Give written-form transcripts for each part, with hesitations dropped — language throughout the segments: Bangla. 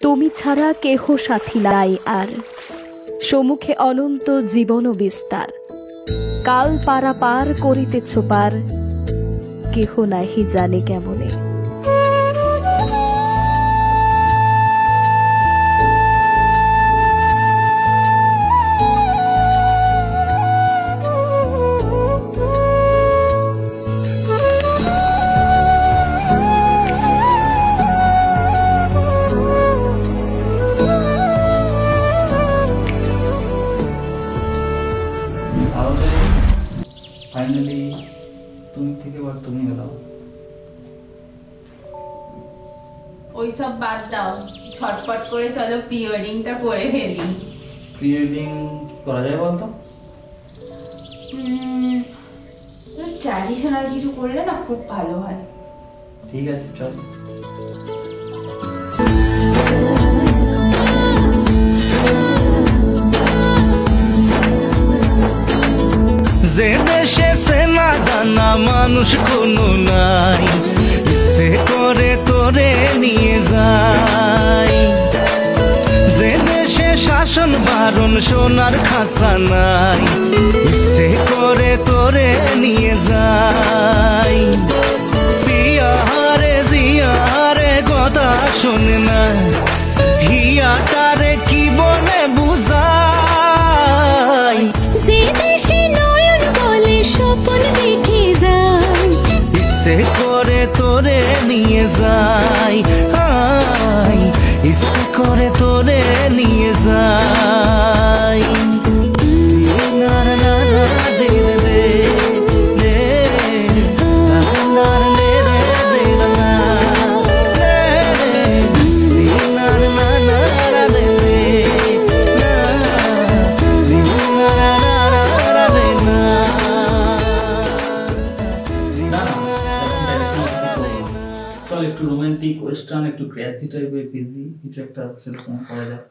তুমি ছাড়া কেহ সাথী নাই আর, সম্মুখে অনন্ত জীবন বিস্তার। কাল পারা পার করিতেছ পার, কেহ নাহি জানে কেমনে। ফাইনালি তুমি থেকে এবার তুমি হলো। ওইসব বাদ দাও, ছটপট করে চলো প্রি ওয়েডিংটা করে ফেলি। প্রি ওয়েডিং করা যায় বলতো? ট্র্যাডিশনাল কিছু করলে না খুব ভালো হয়। ঠিক আছে চল। যে দেশে সে না জানা মানুষ কোনো নাই, সে করে তোরে নিয়ে যায়। যে দেশে শাসন বারণ সোনার খাসা নাই, সে করে তোরে নিয়ে যায়। পিয়ারে জিয়ারে কথা শোনে না, হিয়াটারে কি বলে বুঝাই। স্বপন দেখে যাই, ইচ্ছে করে তোরে নিয়ে যাই, ইচ্ছে করে তোরে নিয়ে যাই। চল একটু রোমান্টিক ওয়েস্টার্ন, একটু ক্র্যাচি টাইপের পিজি কিছু একটা সেরকম করা যায়।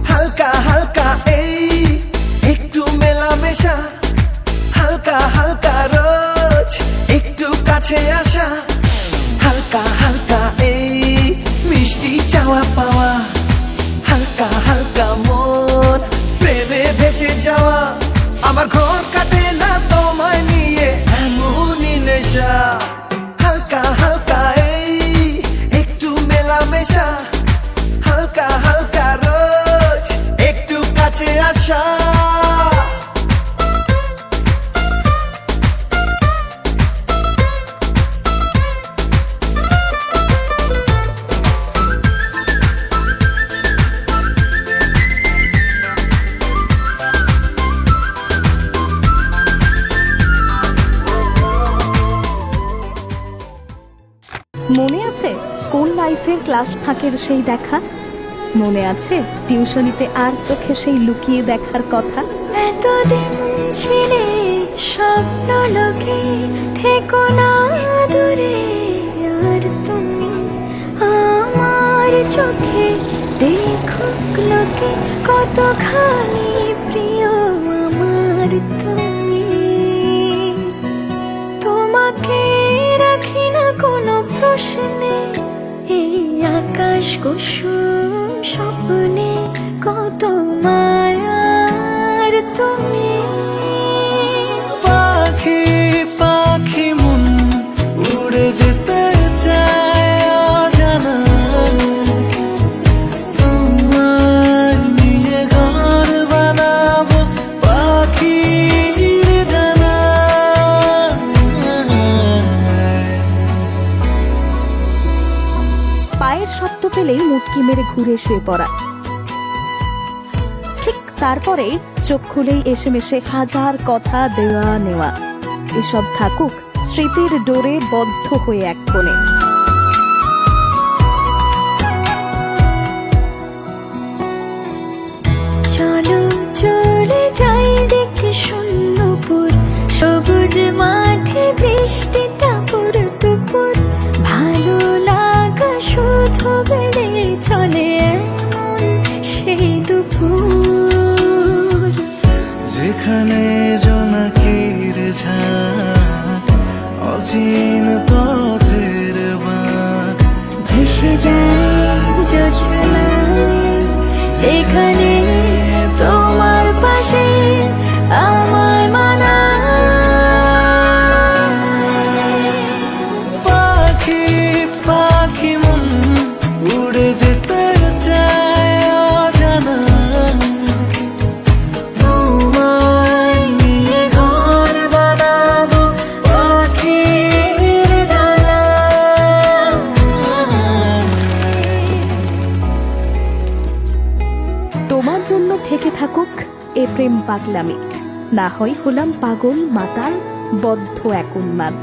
হালকা হালকা এই একটু মেলামেশা, হালকা হালকা রোজ একটু কাছে আসা, হালকা হালকা এই মিষ্টি চাওয়া পাওয়া, হালকা হালকা মন প্রেমে ভেসে যাওয়া। আমার ঘর কাটে না তোমায় নিয়ে এমনই নেশা। হালকা হালকা এই একটু মেলামেশা, হালকা হালকা রোজ একটু কাছে আসা। মনে আছে স্কুল লাইফের ক্লাস ফাঁকের সেই দেখা? মনে আছে টিউশনিতে আর চোখে সেই লুকিয়ে দেখার কথা? এতদিন ছিলে স্বপ্ন লোকে, থেকো না দূরে আর তুমি আমার চোখে। দেখুক লোকে কত খালি প্রিয় আমার তুমি। তোমাকে রাখি না কোনো প্রশ্নে, এই আকাশ কুসুম স্বপ্নে কত মায়ার তুমি। পাখি পাখি মন উড়ে যেতে চায় অজানা, তোমার নিয়ে ঘর বানাবো পাখির ডানায়। পায়ের শব্দ পেলেই মুটকি মেরে ঘুরে শুয়ে পড়া, ঠিক তারপরে চোখ খুলেই এসে মেশে হাজার কথা দেওয়া নেওয়া। এসব থাকুক স্মৃতির ডোরে বদ্ধ হয়ে এক কোণে। চলো চলে যাই দেখে শূন্যপুর, সবুজ মাঠে বৃষ্টিটা পুরো টুপুর। বেড়ে চলে এমন সেই দুপুর, যেখানে জোনাকির ঝাঁক, অচিন পথের বাঁক, ভেসে যায় জোছনায়, যেখানে তোমার পাশে আমায় মানায়। পাখি পাখি মন উড়ে যেতে চায় অজানা, তোমায় নিয়ে ঘর বানাবো পাখির ডানায়। তোমার জন্য থেকে থাকুক এ প্রেম পাগলামি, না হয় হলাম পাগল মাতাল বদ্ধ এক উন্মাদ।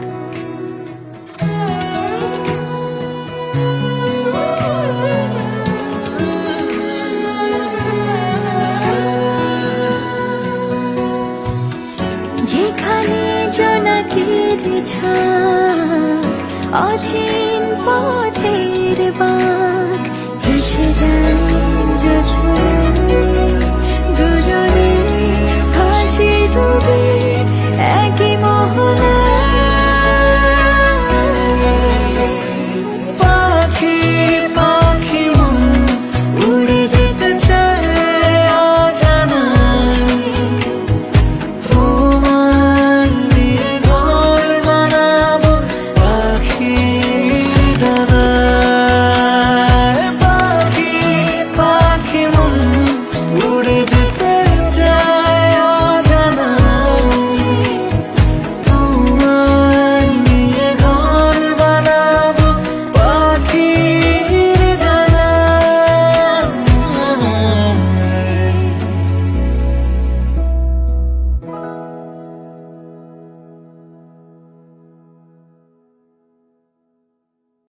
যেখানে জোনাকির ঝাঁক, অচিন পথের বাঁক, ভেসে যায় জোছনা